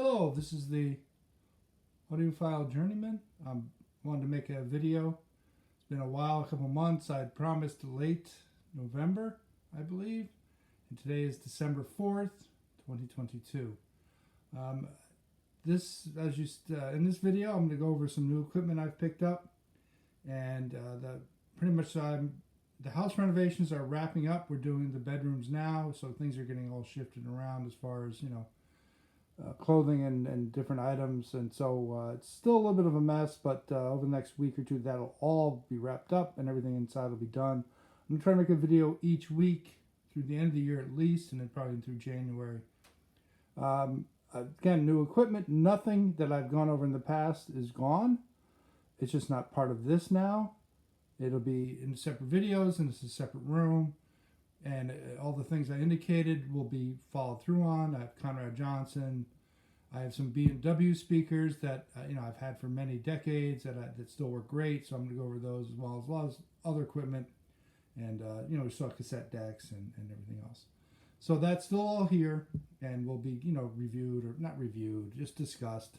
Hello, this is the Audiophile Journeyman. I wanted to make a video. It's been a while, a couple months. I promised late November, I believe. And today is December 4th, 2022. In this video, I'm going to go over some new equipment I've picked up. And the house renovations are wrapping up. We're doing the bedrooms now, so things are getting all shifted around as far as, clothing and different items, and so it's still a little bit of a mess, but over the next week or two that'll all be wrapped up and everything inside will be done. I'm gonna try to make a video each week through the end of the year at least, and then probably through January. Again, new equipment. Nothing that I've gone over in the past is gone. It's just not part of this now. It'll be in separate videos, and it's a separate room. And all the things I indicated will be followed through on. I have Conrad Johnson. I have some B&W speakers that I've had for many decades that still work great. So I'm going to go over those as well as other equipment, and we still have cassette decks and everything else. So that's still all here, and will be reviewed, or not reviewed, just discussed,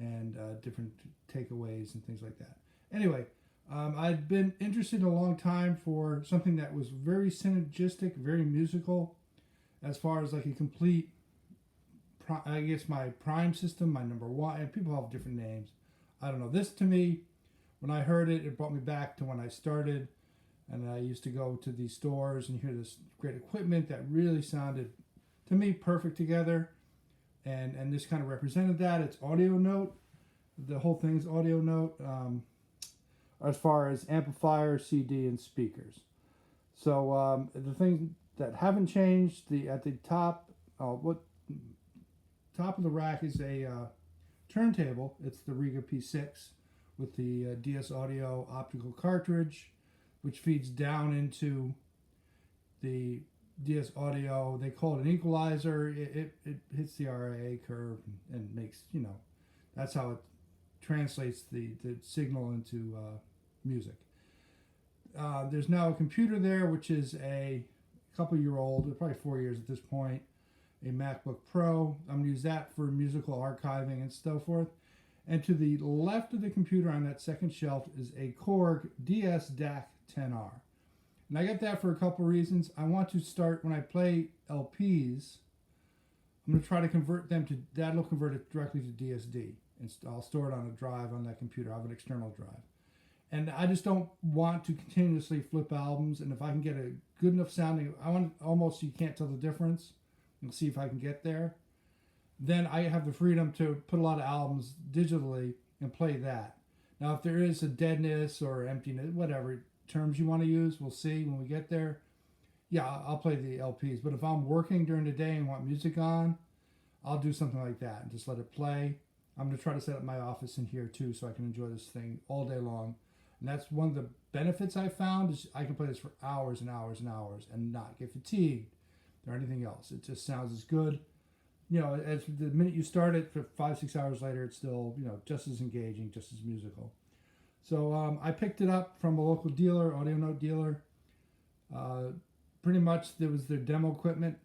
and different takeaways and things like that. Anyway. I'd been interested in a long time for something that was very synergistic, very musical, as far as like a complete, my prime system, my number one, and people have different names. I don't know. This to me, when I heard it, it brought me back to when I started, and I used to go to these stores and hear this great equipment that really sounded, to me, perfect together, and this kind of represented that. It's Audio Note. The whole thing is Audio Note. As far as amplifier, CD, and speakers. So the things that haven't changed, at the top, top of the rack is a turntable. It's the Riga P6 with the DS Audio optical cartridge, which feeds down into the DS Audio. They call it an equalizer. It hits the RIA curve and makes, that's how it translates the signal into music. There's now a computer there, which is a couple-year old, probably 4 years at this point, a MacBook Pro. I'm going to use that for musical archiving and so forth. And to the left of the computer on that second shelf is a Korg DS DAC 10R. And I got that for a couple reasons. I want to start, when I play LPs, I'm going to try to convert them to, that'll convert it directly to DSD. And I'll store it on a drive on that computer. I have an external drive. And I just don't want to continuously flip albums. And if I can get a good enough sounding, I want almost, you can't tell the difference. And see if I can get there. Then I have the freedom to put a lot of albums digitally and play that. Now, if there is a deadness or emptiness, whatever terms you want to use, we'll see when we get there. Yeah, I'll play the LPs. But if I'm working during the day and want music on, I'll do something like that and just let it play. I'm going to try to set up my office in here too so I can enjoy this thing all day long. And that's one of the benefits I found, is I can play this for hours and hours and hours and not get fatigued or anything else. It just sounds as good. As the minute you start it, for 5-6 hours later, it's still, just as engaging, just as musical. So I picked it up from a local dealer, Audio Note dealer. Pretty much there was their demo equipment.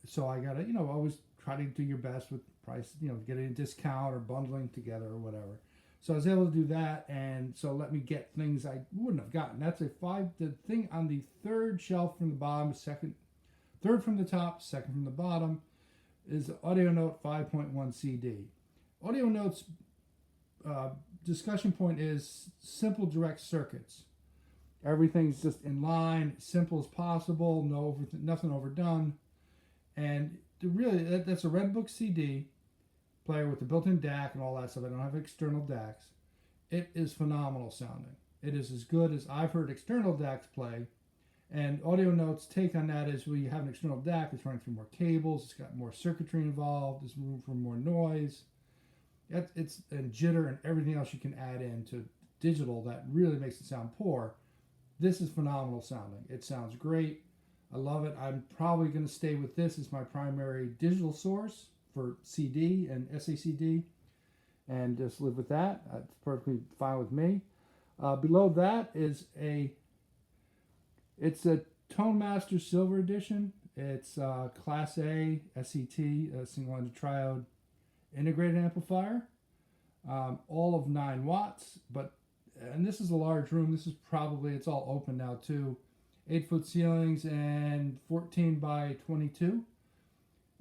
So I got to, always try to do your best with price, get a discount or bundling together or whatever. So I was able to do that, and so let me get things I wouldn't have gotten. That's the thing on the third shelf from the bottom, third from the top, second from the bottom, is the Audio Note 5.1 CD. Audio Note's discussion point is simple direct circuits. Everything's just in line, simple as possible, nothing overdone. And that's a Redbook CD player with the built-in DAC and all that stuff. I don't have external DACs. It is phenomenal sounding. It is as good as I've heard external DACs play. And Audio Note's take on that is, you have an external DAC, it's running through more cables, it's got more circuitry involved, there's room for more noise. It's and jitter and everything else you can add into digital that really makes it sound poor. This is phenomenal sounding. It sounds great. I love it. I'm probably going to stay with this as my primary digital source for CD and SACD, and just live with that. It's perfectly fine with me. Below that is it's a ToneMaster Silver Edition. It's Class A SET, single-ended triode, integrated amplifier, all of 9 watts, and this is a large room. This is probably, it's all open now too. 8-foot ceilings and 14 by 22.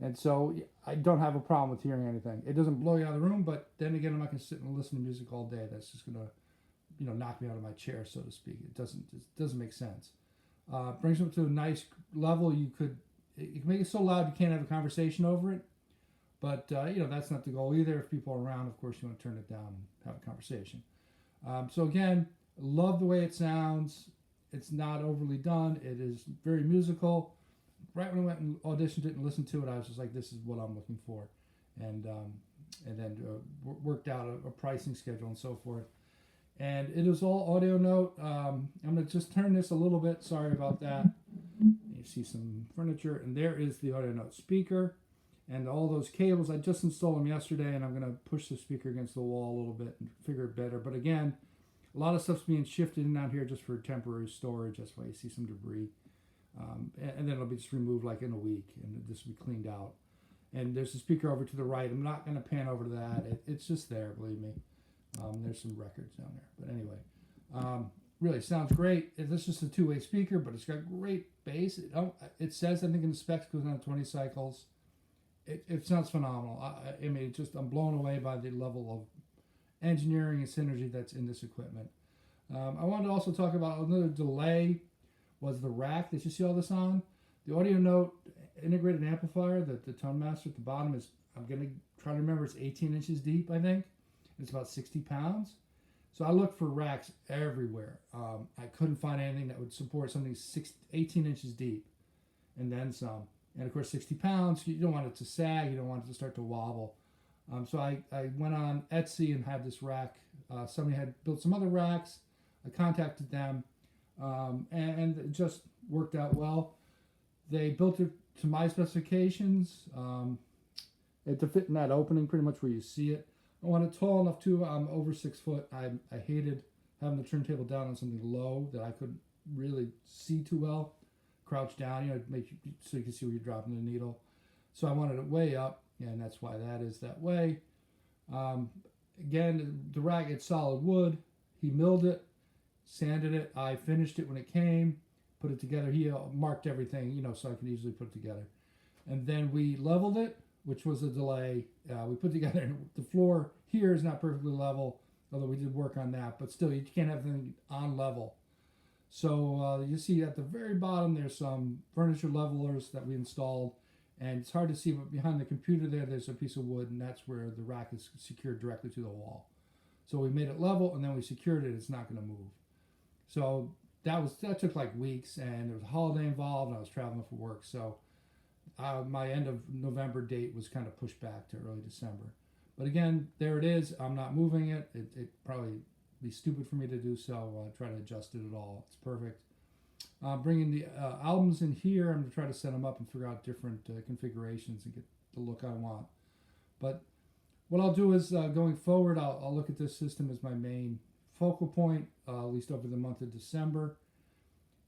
And so I don't have a problem with hearing anything. It doesn't blow you out of the room, but then again, I'm not going to sit and listen to music all day. That's just going to, knock me out of my chair, so to speak. It doesn't make sense. Brings them to a nice level. You can make it so loud you can't have a conversation over it. But, that's not the goal either. If people are around, of course, you want to turn it down and have a conversation. So again, love the way it sounds. It's not overly done. It is very musical. Right when I went and auditioned it and listened to it, I was just like, this is what I'm looking for. And then worked out a pricing schedule and so forth. And it is all audio note. I'm going to just turn this a little bit. Sorry about that. You see some furniture. And there is the audio note speaker. And all those cables, I just installed them yesterday, and I'm going to push the speaker against the wall a little bit and figure it better. But again, a lot of stuff's being shifted in out here just for temporary storage. That's why you see some debris. And then it'll be just removed like in a week, and this will be cleaned out. And there's a speaker over to the right. I'm not going to pan over to that. It's just there, believe me. There's some records down there. But anyway, really sounds great. This is just a 2-way speaker, but it's got great bass. It says, I think in the specs, it goes down to 20 cycles. It sounds phenomenal. I'm blown away by the level of engineering and synergy that's in this equipment. I wanted to also talk about another delay was the rack that you see all this on. The Audio Note integrated amplifier, the Tone Master at the bottom is, I'm going to try to remember, it's 18 inches deep, I think. It's about 60 pounds. So I looked for racks everywhere. I couldn't find anything that would support something 18 inches deep and then some. And of course, 60 pounds, you don't want it to sag, you don't want it to start to wobble. So I went on Etsy and had this rack. Somebody had built some other racks. I contacted them, and it just worked out well. They built it to my specifications. It to fit in that opening pretty much where you see it. I want it tall enough too. I'm over 6 foot. I hated having the turntable down on something low that I couldn't really see too well. Crouch down, so you can see where you're dropping the needle. So I wanted it way up, and that's why that is that way. Again, the rack, it's solid wood. He milled it, sanded it. I finished it when it came, put it together. He marked everything, so I could easily put it together. And then we leveled it, which was a delay. We put together, the floor here is not perfectly level, although we did work on that, but still, you can't have anything on level. So you see at the very bottom, there's some furniture levelers that we installed, and it's hard to see, but behind the computer there's a piece of wood, and that's where the rack is secured directly to the wall. So we made it level, and then we secured it. It's not going to move. So that took like weeks, and there was a holiday involved, and I was traveling for work. So my end of November date was kind of pushed back to early December. But again, there it is. I'm not moving it. It probably be stupid for me to do so. Try to adjust it at all. It's perfect. Bringing the albums in here, I'm going to try to set them up and figure out different configurations and get the look I want. But what I'll do is, going forward, I'll look at this system as my main focal point, at least over the month of December,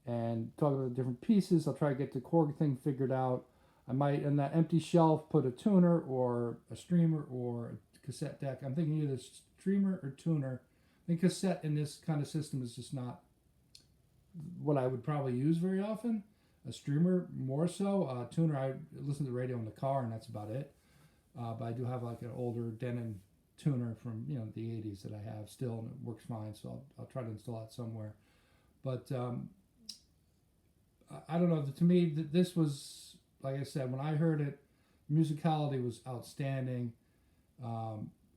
and talk about the different pieces. I'll try to get the Korg thing figured out. I might, in that empty shelf, put a tuner or a streamer or a cassette deck. I'm thinking either streamer or tuner. I think cassette in this kind of system is just not what I would probably use very often. A streamer more so. Tuner, I listen to the radio in the car, and that's about it. But I do have like an older Denon tuner from the 80s that I have still, and it works fine. So I'll try to install that somewhere. But I don't know. To me, this was, like I said, when I heard it, musicality was outstanding.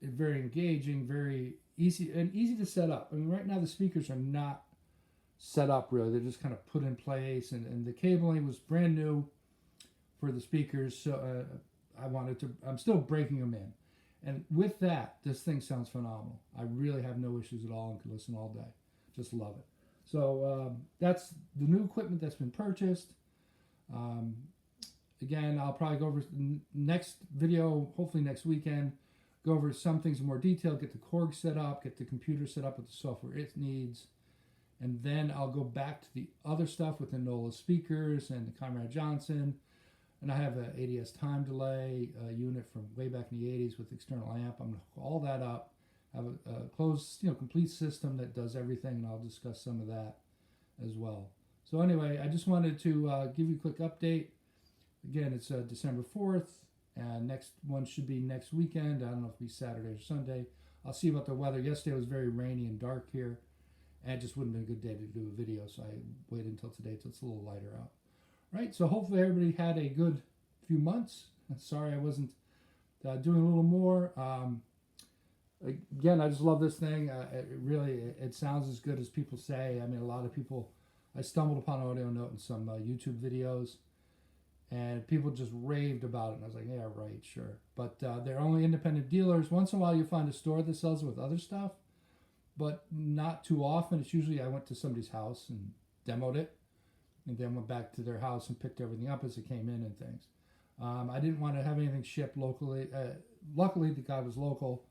Very engaging, very easy to set up. I mean, right now the speakers are not set up really. They're just kind of put in place, and the cabling was brand new for the speakers. So I'm still breaking them in. And with that, this thing sounds phenomenal. I really have no issues at all and can listen all day. Just love it. So that's the new equipment that's been purchased. Again, I'll probably go over the next video, hopefully next weekend, go over some things in more detail, get the Korg set up, get the computer set up with the software it needs, and then I'll go back to the other stuff with the NOLA speakers and the Conrad Johnson, And I have an ADS time delay unit from way back in the 80s with external amp. I'm going to hook all that up. I have a closed, complete system that does everything, and I'll discuss some of that as well. So anyway, I just wanted to give you a quick update. Again, it's December 4th, and next one should be next weekend. I don't know if it'll be Saturday or Sunday. I'll see about the weather. Yesterday was very rainy and dark here, and it just wouldn't have been a good day to do a video, so I waited until today till it's a little lighter out. Right, so hopefully everybody had a good few months. I'm sorry I wasn't doing a little more. Again, I just love this thing. It sounds as good as people say. I mean, a lot of people, I stumbled upon Audio Note in some YouTube videos, and people just raved about it. And I was like, yeah, right, sure. But they're only independent dealers. Once in a while, you find a store that sells it with other stuff, but not too often. It's usually I went to somebody's house and demoed it, and then went back to their house and picked everything up as it came in and things. I didn't want to have anything shipped locally. Luckily, the guy was local,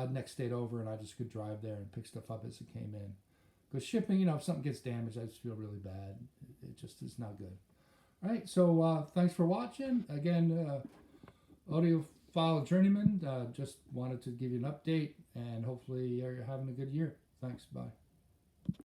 next state over, and I just could drive there and pick stuff up as it came in. Because shipping, if something gets damaged, I just feel really bad. It just is not good. All right, so thanks for watching. Again, Audiophile Journeyman, just wanted to give you an update, and hopefully you're having a good year. Thanks, bye.